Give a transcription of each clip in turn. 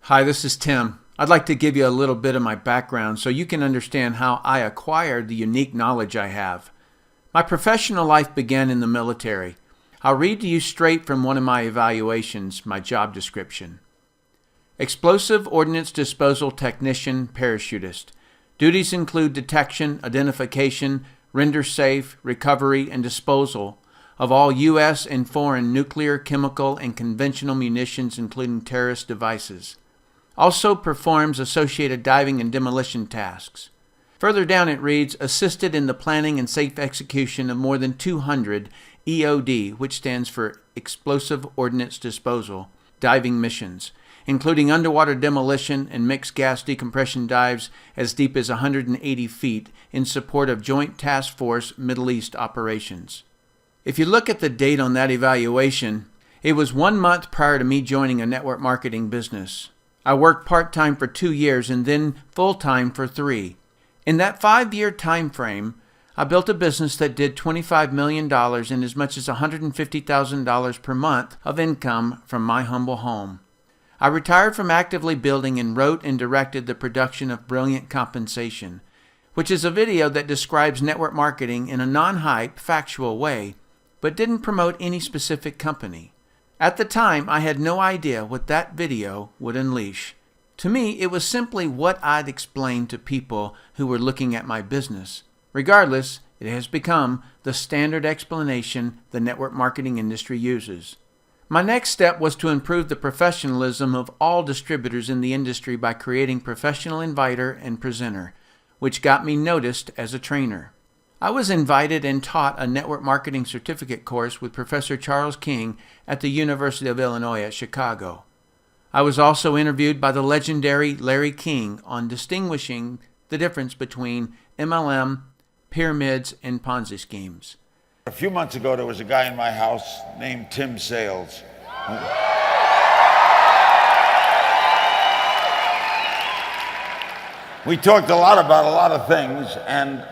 Hi, this is Tim. I'd like to give you a little bit of my background so you can understand how I acquired the unique knowledge I have. My professional life began in the military. I'll read to you straight from one of my evaluations, my job description. Explosive Ordnance Disposal Technician Parachutist. Duties include detection, identification, render safe, recovery, and disposal of all U.S. and foreign nuclear, chemical, and conventional munitions, including terrorist devices. Also performs associated diving and demolition tasks. Further down it reads, assisted in the planning and safe execution of more than 200 EOD, which stands for Explosive Ordnance Disposal, diving missions, including underwater demolition and mixed gas decompression dives as deep as 180 feet in support of Joint Task Force Middle East operations. If you look at the date on that evaluation, it was 1 month prior to me joining a network marketing business. I worked part-time for 2 years and then full-time for 3. In that 5-year time frame, I built a business that did $25 million and as much as $150,000 per month of income from my humble home. I retired from actively building and wrote and directed the production of Brilliant Compensation, which is a video that describes network marketing in a non-hype, factual way, but didn't promote any specific company. At the time, I had no idea what that video would unleash. To me, it was simply what I'd explained to people who were looking at my business. Regardless, it has become the standard explanation the network marketing industry uses. My next step was to improve the professionalism of all distributors in the industry by creating Professional Inviter and Presenter, which got me noticed as a trainer. I was invited and taught a network marketing certificate course with Professor Charles King at the University of Illinois at Chicago. I was also interviewed by the legendary Larry King on distinguishing the difference between MLM, pyramids, and Ponzi schemes. A few months ago, there was a guy in my house named Tim Sales. We talked a lot about a lot of things, and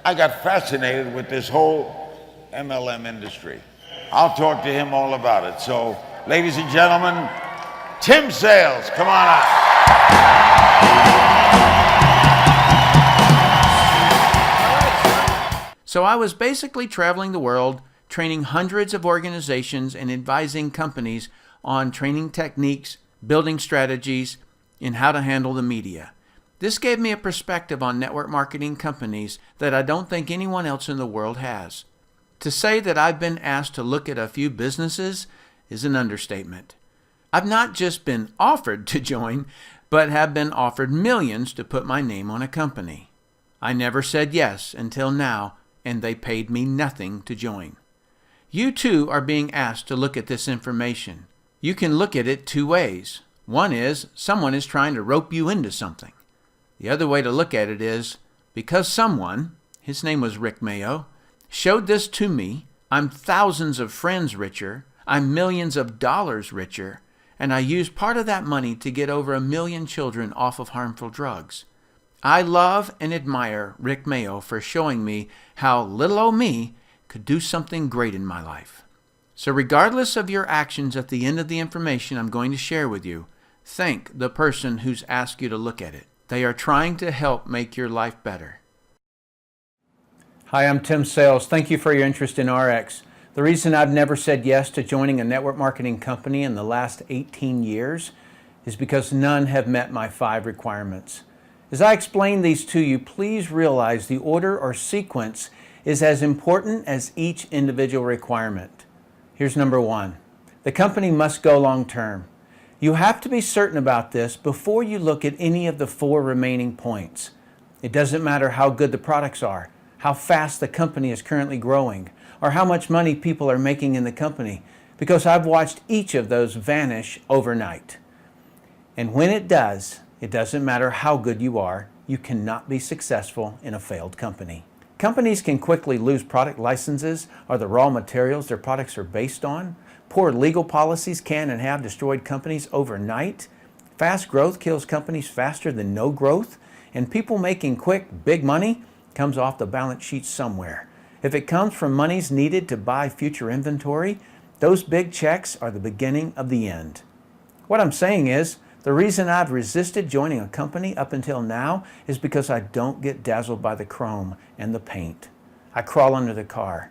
I got fascinated with this whole MLM industry. I'll talk to him all about it. So, ladies and gentlemen, Tim Sales, come on out. So I was basically traveling the world, training hundreds of organizations and advising companies on training techniques, building strategies, and how to handle the media. This gave me a perspective on network marketing companies that I don't think anyone else in the world has. To say that I've been asked to look at a few businesses is an understatement. I've not just been offered to join, but have been offered millions to put my name on a company. I never said yes until now, and they paid me nothing to join. You too are being asked to look at this information. You can look at it 2 ways. One is someone is trying to rope you into something. The other way to look at it is, because someone, his name was Rick Mayo, showed this to me, I'm thousands of friends richer, I'm millions of dollars richer, and I used part of that money to get over 1 million children off of harmful drugs. I love and admire Rick Mayo for showing me how little old me could do something great in my life. So regardless of your actions at the end of the information I'm going to share with you, thank the person who's asked you to look at it. They are trying to help make your life better. Hi, I'm Tim Sales. Thank you for your interest in Ariix. The reason I've never said yes to joining a network marketing company in the last 18 years is because none have met my 5 requirements. As I explain these to you, please realize the order or sequence is as important as each individual requirement. Here's number 1. The company must go long term. You have to be certain about this before you look at any of the 4 remaining points. It doesn't matter how good the products are, how fast the company is currently growing, or how much money people are making in the company, because I've watched each of those vanish overnight. And when it does, it doesn't matter how good you are, you cannot be successful in a failed company. Companies can quickly lose product licenses or the raw materials their products are based on. Poor legal policies can and have destroyed companies overnight. Fast growth kills companies faster than no growth. And people making quick, big money comes off the balance sheet somewhere. If it comes from monies needed to buy future inventory, those big checks are the beginning of the end. What I'm saying is, the reason I've resisted joining a company up until now is because I don't get dazzled by the chrome and the paint. I crawl under the car.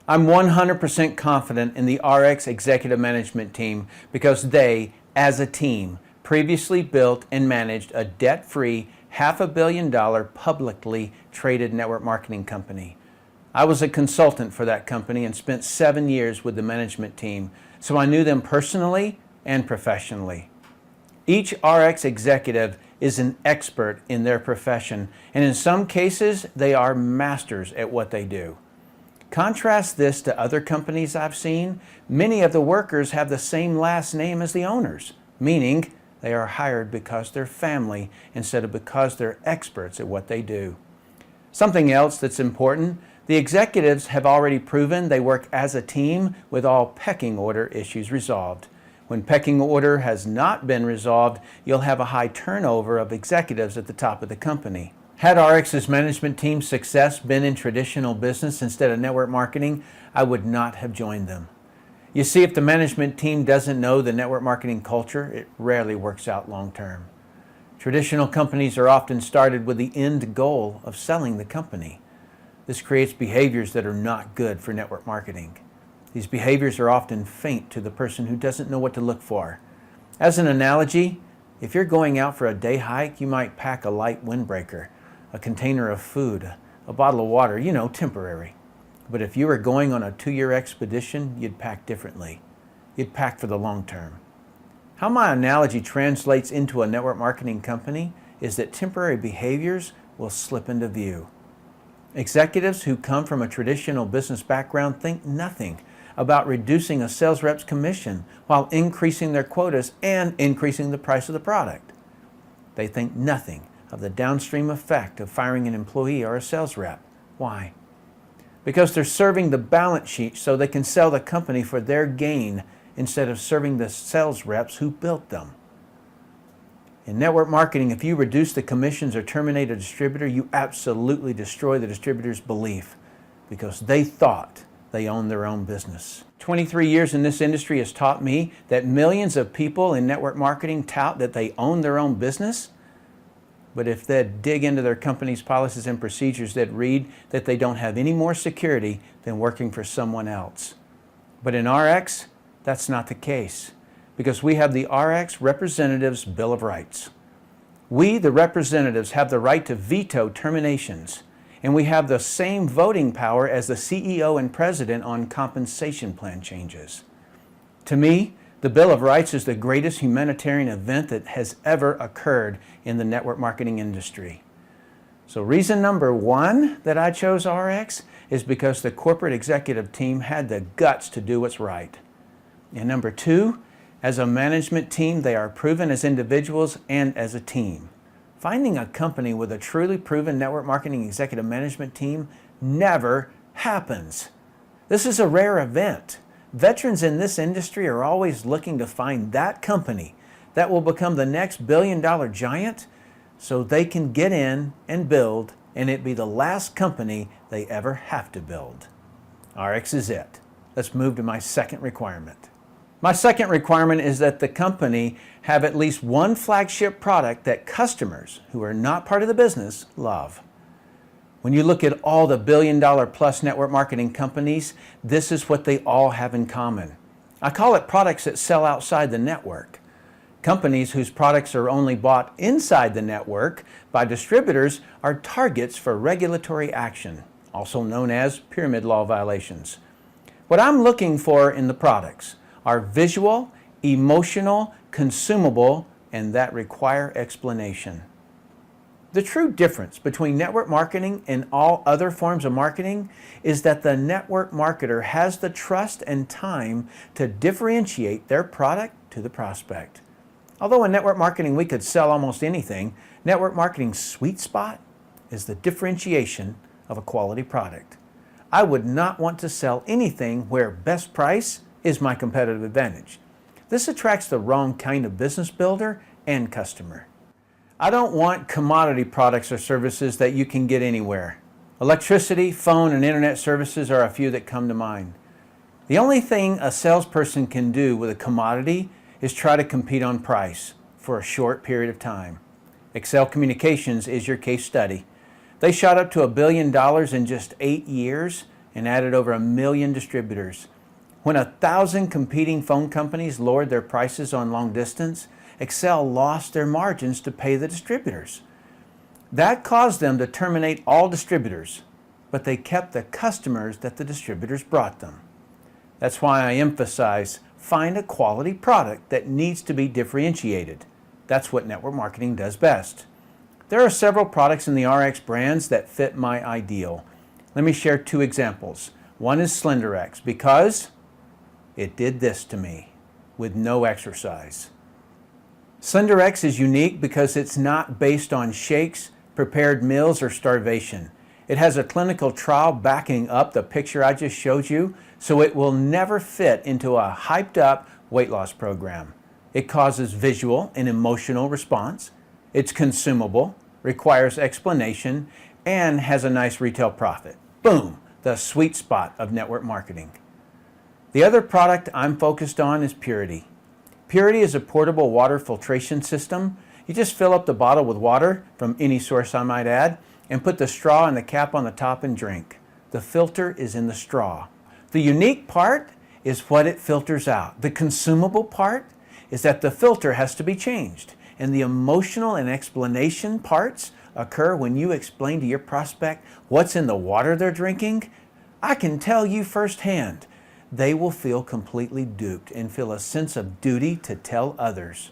I'm 100% confident in the Ariix executive management team because they, as a team, previously built and managed a debt-free $500 million publicly traded network marketing company. I was a consultant for that company and spent 7 years with the management team, so I knew them personally and professionally. Each Ariix executive is an expert in their profession, and in some cases, they are masters at what they do. Contrast this to other companies I've seen. Many of the workers have the same last name as the owners, meaning they are hired because they're family instead of because they're experts at what they do. Something else that's important, the executives have already proven they work as a team with all pecking order issues resolved. When pecking order has not been resolved, you'll have a high turnover of executives at the top of the company. Had Ariix's management team's success been in traditional business instead of network marketing, I would not have joined them. You see, if the management team doesn't know the network marketing culture, it rarely works out long term. Traditional companies are often started with the end goal of selling the company. This creates behaviors that are not good for network marketing. These behaviors are often faint to the person who doesn't know what to look for. As an analogy, if you're going out for a day hike, you might pack a light windbreaker, a container of food, a bottle of water, temporary. But if you were going on a 2-year expedition, you'd pack differently. You'd pack for the long term. How my analogy translates into a network marketing company is that temporary behaviors will slip into view. Executives who come from a traditional business background think nothing about reducing a sales rep's commission while increasing their quotas and increasing the price of the product. They think nothing of the downstream effect of firing an employee or a sales rep. Why? Because they're serving the balance sheet so they can sell the company for their gain instead of serving the sales reps who built them. In network marketing, if you reduce the commissions or terminate a distributor, you absolutely destroy the distributor's belief because they thought they owned their own business. 23 years in this industry has taught me that millions of people in network marketing tout that they own their own business, but if they'd dig into their company's policies and procedures, they'd read that they don't have any more security than working for someone else. But in Ariix, that's not the case, because we have the Ariix Representatives Bill of Rights. We, the representatives, have the right to veto terminations, and we have the same voting power as the CEO and president on compensation plan changes. To me, the Bill of Rights is the greatest humanitarian event that has ever occurred in the network marketing industry. So reason number 1 that I chose Ariix is because the corporate executive team had the guts to do what's right. And number 2, as a management team, they are proven as individuals and as a team. Finding a company with a truly proven network marketing executive management team never happens. This is a rare event. Veterans in this industry are always looking to find that company that will become the next billion-dollar giant so they can get in and build, and it be the last company they ever have to build. Ariix is it. Let's move to my second requirement. My second requirement is that the company have at least one flagship product that customers who are not part of the business love. When you look at all the billion-dollar-plus network marketing companies, this is what they all have in common. I call it products that sell outside the network. Companies whose products are only bought inside the network by distributors are targets for regulatory action, also known as pyramid law violations. What I'm looking for in the products are visual, emotional, consumable, and that require explanation. The true difference between network marketing and all other forms of marketing is that the network marketer has the trust and time to differentiate their product to the prospect. Although in network marketing we could sell almost anything, network marketing's sweet spot is the differentiation of a quality product. I would not want to sell anything where best price is my competitive advantage. This attracts the wrong kind of business builder and customer. I don't want commodity products or services that you can get anywhere. Electricity, phone, and internet services are a few that come to mind. The only thing a salesperson can do with a commodity is try to compete on price for a short period of time. Excel Communications is your case study. They shot up to $1 billion in just 8 years and added over 1 million distributors. When 1,000 competing phone companies lowered their prices on long distance, Excel lost their margins to pay the distributors. That caused them to terminate all distributors, but they kept the customers that the distributors brought them. That's why I emphasize find a quality product that needs to be differentiated. That's what network marketing does best. There are several products in the Ariix brands that fit my ideal. Let me share 2 examples. One is SlenderX because it did this to me with no exercise. SlenderX is unique because it's not based on shakes, prepared meals, or starvation. It has a clinical trial backing up the picture I just showed you, so it will never fit into a hyped up weight loss program. It causes visual and emotional response. It's consumable, requires explanation, and has a nice retail profit. Boom, the sweet spot of network marketing. The other product I'm focused on is Purity. Purity is a portable water filtration system. You just fill up the bottle with water, from any source I might add, and put the straw and the cap on the top and drink. The filter is in the straw. The unique part is what it filters out. The consumable part is that the filter has to be changed. And the emotional and explanation parts occur when you explain to your prospect what's in the water they're drinking. I can tell you firsthand, they will feel completely duped and feel a sense of duty to tell others.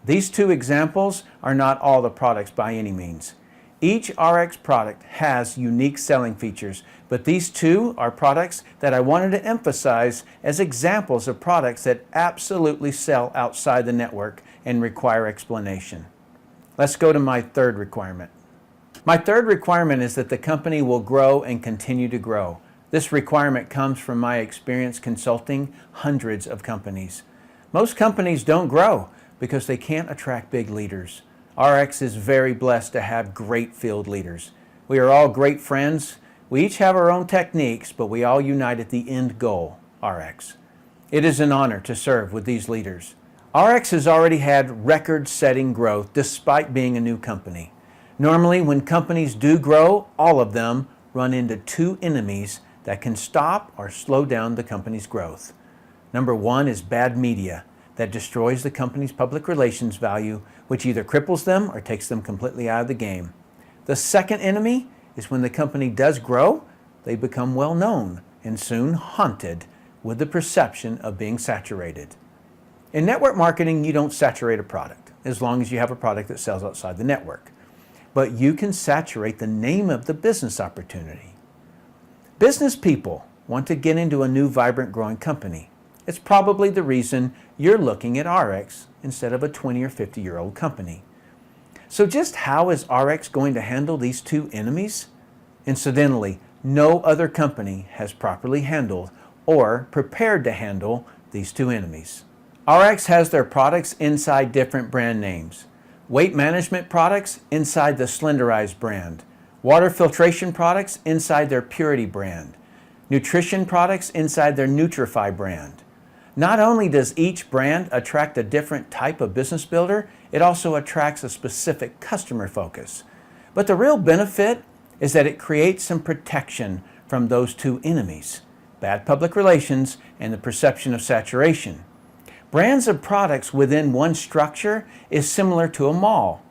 These 2 examples are not all the products by any means. Each Ariix product has unique selling features, but these 2 are products that I wanted to emphasize as examples of products that absolutely sell outside the network and require explanation. Let's go to my 3rd requirement. My 3rd requirement is that the company will grow and continue to grow. This requirement comes from my experience consulting hundreds of companies. Most companies don't grow because they can't attract big leaders. Ariix is very blessed to have great field leaders. We are all great friends. We each have our own techniques, but we all unite at the end goal, Ariix. It is an honor to serve with these leaders. Ariix has already had record-setting growth despite being a new company. Normally, when companies do grow, all of them run into 2 enemies that can stop or slow down the company's growth. Number 1 is bad media that destroys the company's public relations value, which either cripples them or takes them completely out of the game. The second enemy is when the company does grow, they become well known and soon haunted with the perception of being saturated. In network marketing, you don't saturate a product as long as you have a product that sells outside the network. But you can saturate the name of the business opportunity. Business people want to get into a new, vibrant, growing company. It's probably the reason you're looking at Ariix instead of a 20 or 50-year-old company. So just how is Ariix going to handle these 2 enemies? Incidentally, no other company has properly handled or prepared to handle these 2 enemies. Ariix has their products inside different brand names. Weight management products inside the Slenderize brand. Water filtration products inside their Purity brand. Nutrition products inside their Nutrify brand. Not only does each brand attract a different type of business builder, it also attracts a specific customer focus. But the real benefit is that it creates some protection from those 2 enemies, bad public relations and the perception of saturation. Brands of products within one structure is similar to a mall.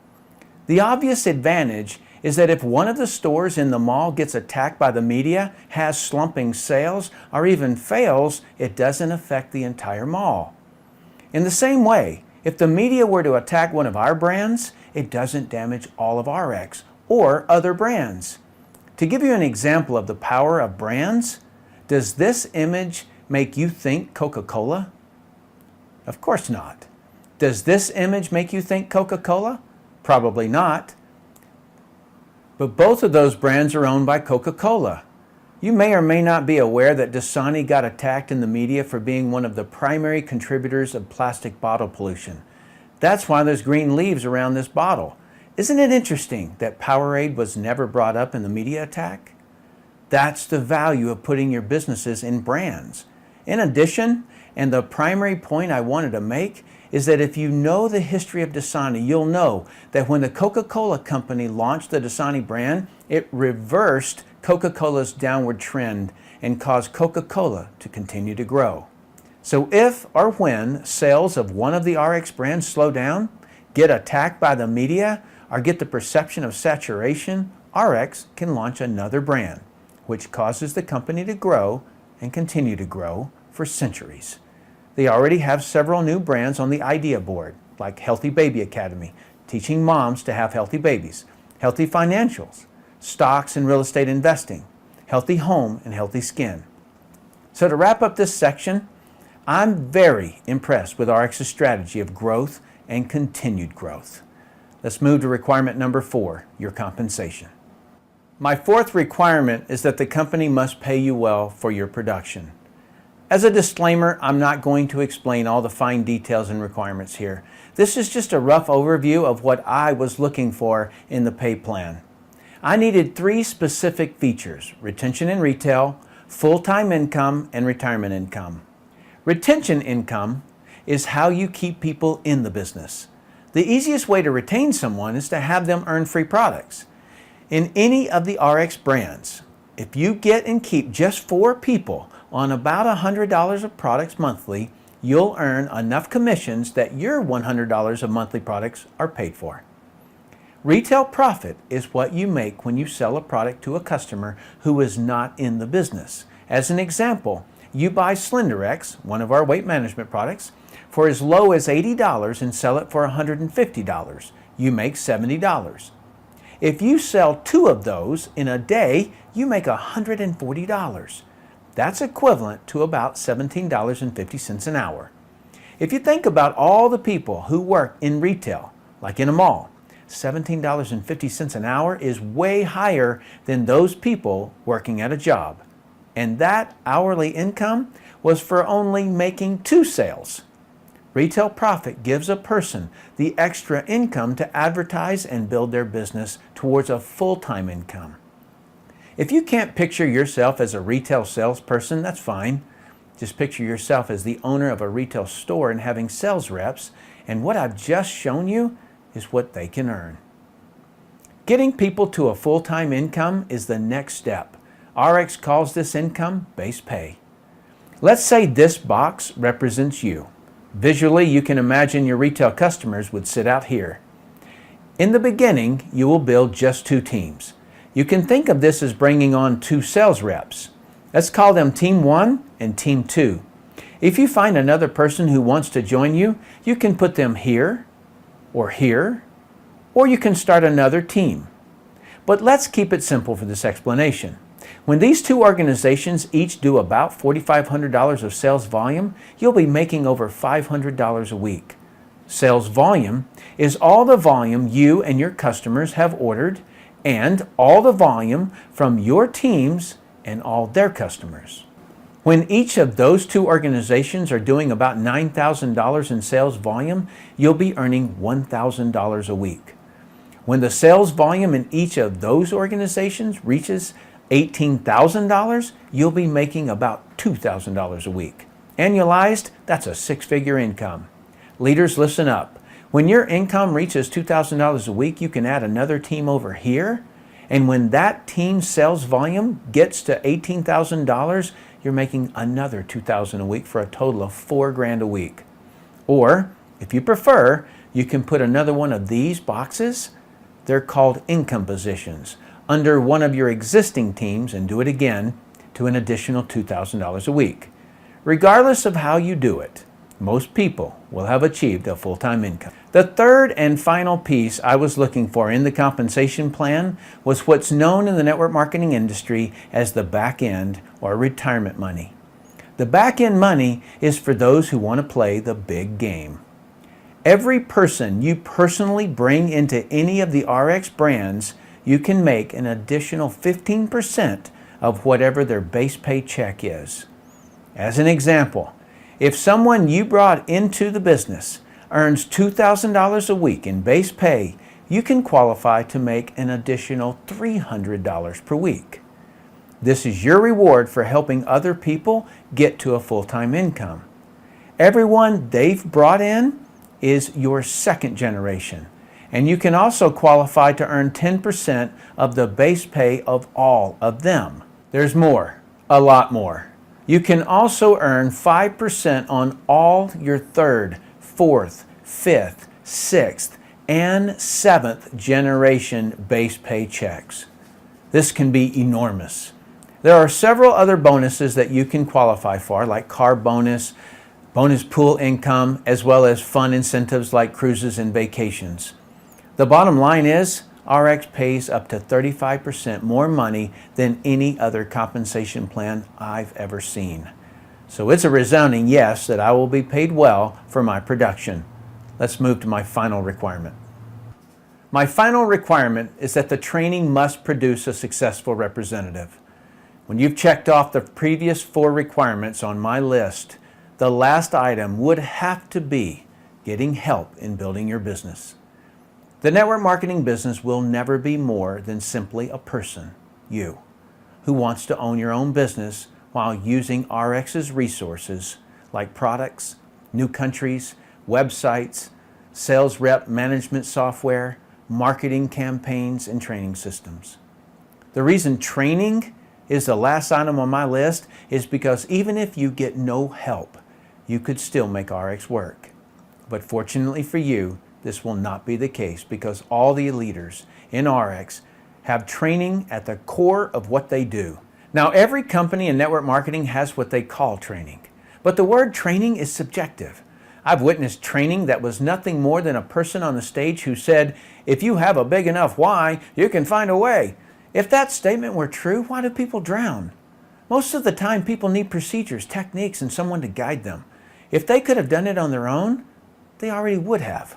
The obvious advantage is that if one of the stores in the mall gets attacked by the media, has slumping sales, or even fails, it doesn't affect the entire mall. In the same way, if the media were to attack one of our brands, it doesn't damage all of Ariix or other brands. To give you an example of the power of brands, does this image make you think Coca-Cola? Of course not. Does this image make you think Coca-Cola? Probably not. But both of those brands are owned by Coca-Cola. You may or may not be aware that Dasani got attacked in the media for being one of the primary contributors of plastic bottle pollution. That's why there's green leaves around this bottle. Isn't it interesting that Powerade was never brought up in the media attack? That's the value of putting your businesses in brands. In addition, and the primary point I wanted to make, is that if you know the history of Dasani, you'll know that when the Coca-Cola company launched the Dasani brand, it reversed Coca-Cola's downward trend and caused Coca-Cola to continue to grow. So if or when sales of one of the Ariix brands slow down, get attacked by the media, or get the perception of saturation, Ariix can launch another brand, which causes the company to grow and continue to grow for centuries. They already have several new brands on the idea board, like Healthy Baby Academy, teaching moms to have healthy babies, Healthy Financials, stocks and real estate investing, Healthy Home, and Healthy Skin. So to wrap up this section, I'm very impressed with Ariix's strategy of growth and continued growth. Let's move to requirement number 4, your compensation. My fourth requirement is that the company must pay you well for your production. As a disclaimer, I'm not going to explain all the fine details and requirements here. This is just a rough overview of what I was looking for in the pay plan. I needed 3 specific features: retention in retail, full-time income, and retirement income. Retention income is how you keep people in the business. The easiest way to retain someone is to have them earn free products. In any of the Ariix brands, if you get and keep just 4 people on about $100 of products monthly, you'll earn enough commissions that your $100 of monthly products are paid for. Retail profit is what you make when you sell a product to a customer who is not in the business. As an example, you buy Slenderex, one of our weight management products, for as low as $80 and sell it for $150. You make $70. If you sell 2 of those in a day, you make $140. That's equivalent to about $17.50 an hour. If you think about all the people who work in retail, like in a mall, $17.50 an hour is way higher than those people working at a job. And that hourly income was for only making 2 sales. Retail profit gives a person the extra income to advertise and build their business towards a full-time income. If you can't picture yourself as a retail salesperson, that's fine. Just picture yourself as the owner of a retail store and having sales reps, and what I've just shown you is what they can earn. Getting people to a full-time income is the next step. Ariix calls this income base pay. Let's say this box represents you. Visually, you can imagine your retail customers would sit out here. In the beginning, you will build just 2 teams. You can think of this as bringing on 2 sales reps. Let's call them Team 1 and Team 2. If you find another person who wants to join you, you can put them here, or you can start another team. But let's keep it simple for this explanation. When these 2 organizations each do about $4,500 of sales volume, you'll be making over $500 a week. Sales volume is all the volume you and your customers have ordered, and all the volume from your teams and all their customers. When each of those 2 organizations are doing about $9,000 in sales volume, you'll be earning $1,000 a week. When the sales volume in each of those organizations reaches $18,000, you'll be making about $2,000 a week. Annualized, that's a 6-figure income. Leaders, listen up. When your income reaches $2,000 a week, you can add another team over here. And when that team's sales volume gets to $18,000, you're making another $2,000 a week for a total of $4,000 a week. Or, if you prefer, you can put another one of these boxes, they're called income positions, under one of your existing teams and do it again to an additional $2,000 a week. Regardless of how you do it, most people will have achieved a full-time income. The third and final piece I was looking for in the compensation plan was what's known in the network marketing industry as the back end or retirement money. The back end money is for those who want to play the big game. Every person you personally bring into any of the Ariix brands, you can make an additional 15% of whatever their base pay check is. As an example, if someone you brought into the business earns $2,000 a week in base pay, you can qualify to make an additional $300 per week. This is your reward for helping other people get to a full-time income. Everyone they've brought in is your second generation, and you can also qualify to earn 10% of the base pay of all of them. There's more, a lot more. You can also earn 5% on all your third, fourth, fifth, sixth, and seventh generation base pay checks. This can be enormous. There are several other bonuses that you can qualify for, like car bonus, bonus pool income, as well as fun incentives like cruises and vacations. The bottom line is, Ariix pays up to 35% more money than any other compensation plan I've ever seen. So it's a resounding yes that I will be paid well for my production. Let's move to my final requirement. My final requirement is that the training must produce a successful representative. When you've checked off the previous 4 requirements on my list, the last item would have to be getting help in building your business. The network marketing business will never be more than simply a person, you, who wants to own your own business while using Ariix's resources like products, new countries, websites, sales rep management software, marketing campaigns, and training systems. The reason training is the last item on my list is because even if you get no help, you could still make Ariix work. But fortunately for you, this will not be the case because all the leaders in Ariix have training at the core of what they do. Now, every company in network marketing has what they call training, but the word training is subjective. I've witnessed training that was nothing more than a person on the stage who said, "If you have a big enough why, you can find a way." If that statement were true, why do people drown? Most of the time, people need procedures, techniques, and someone to guide them. If they could have done it on their own, they already would have.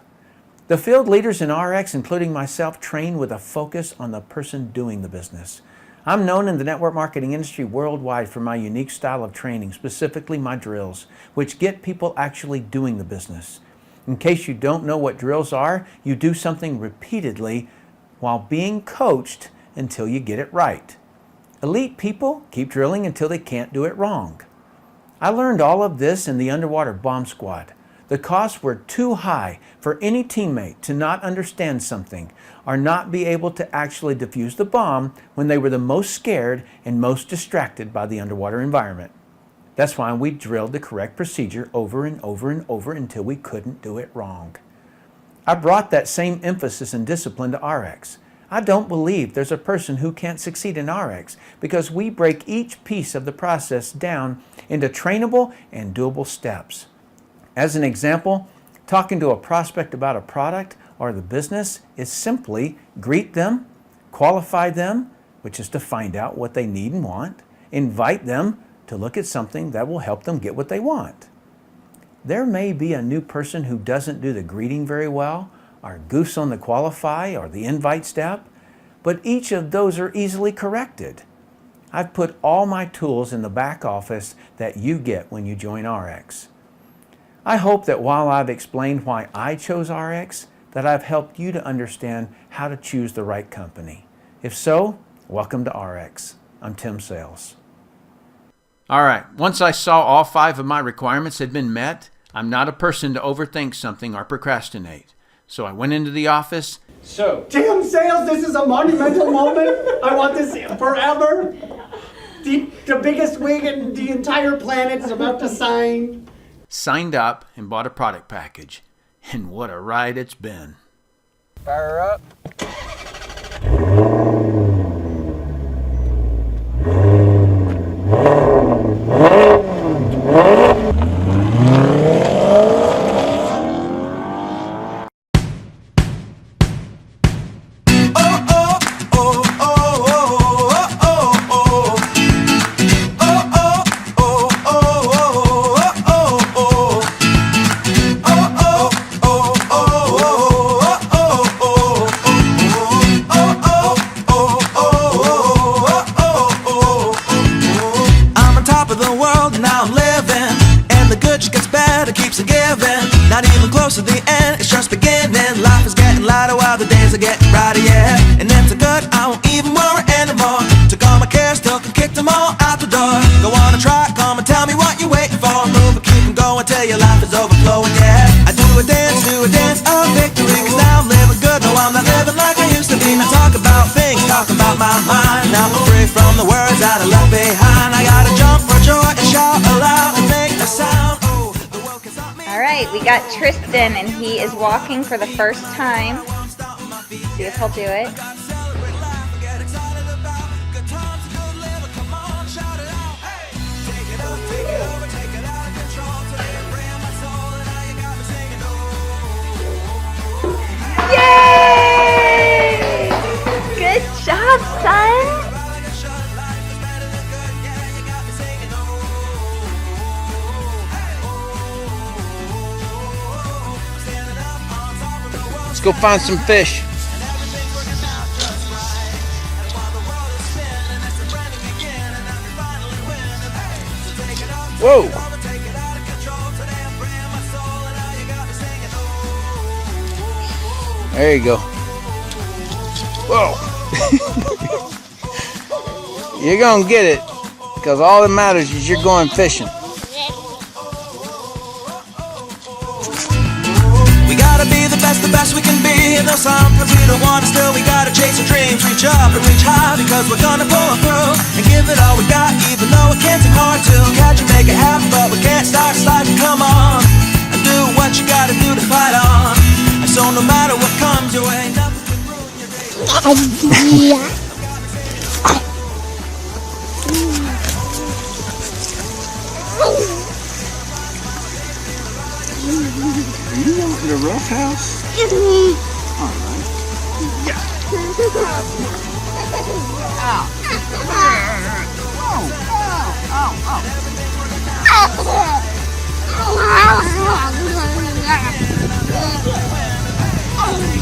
The field leaders in Ariix, including myself, train with a focus on the person doing the business. I'm known in the network marketing industry worldwide for my unique style of training, specifically my drills, which get people actually doing the business. In case you don't know what drills are, you do something repeatedly while being coached until you get it right. Elite people keep drilling until they can't do it wrong. I learned all of this in the underwater bomb squad. The costs were too high for any teammate to not understand something or not be able to actually defuse the bomb when they were the most scared and most distracted by the underwater environment. That's why we drilled the correct procedure over and over and over until we couldn't do it wrong. I brought that same emphasis and discipline to Ariix. I don't believe there's a person who can't succeed in Ariix because we break each piece of the process down into trainable and doable steps. As an example, talking to a prospect about a product or the business is simply greet them, qualify them, which is to find out what they need and want, invite them to look at something that will help them get what they want. There may be a new person who doesn't do the greeting very well, or goofs on the qualify or the invite step, but each of those are easily corrected. I've put all my tools in the back office that you get when you join Ariix. I hope that while I've explained why I chose Ariix, that I've helped you to understand how to choose the right company. If so, welcome to Ariix. I'm Tim Sales. All right, once I saw all 5 of my requirements had been met, I'm not a person to overthink something or procrastinate. So I went into the office. So, Tim Sales, this is a monumental moment. I want this forever. The biggest wig in the entire planet is about to sign. Signed up and bought a product package. And what a ride it's been. Fire up. Keeps on giving, not even close to the end. It's just beginning. Life is getting lighter while the days things are getting brighter, yeah. And them so good, I won't even worry anymore. Took all my cares, took and kicked them all out the door. Go on and try, come and tell me what you're waiting for. Move and keep them going till your life is overflowing, yeah. I do a dance of victory, cause now I'm living good. No, I'm not living like I used to be. Now talk about things, talk about my mind. Now I'm free from the words that I left behind. I gotta jump for joy and shout aloud and make a sound. Oh, the world can stop me. All right, we got Tristan, and he is walking for the first time. See if he'll do it. Yay! Good job, son. Let's go find some fish. Whoa! There you go. Whoa! You're gonna get it, because all that matters is you're going fishing. We gotta be the best we can be. And though sometimes we don't want to, still we gotta chase our dreams. Reach up and reach high, because we're gonna pull through and give it all we got, even though it can seem hard to catch and make it happen. But we can't start sliding, come on, and do what you gotta do to fight on. And so no matter what comes your way, nothing can ruin your day. You want the rough house? All right. Yeah. Oh,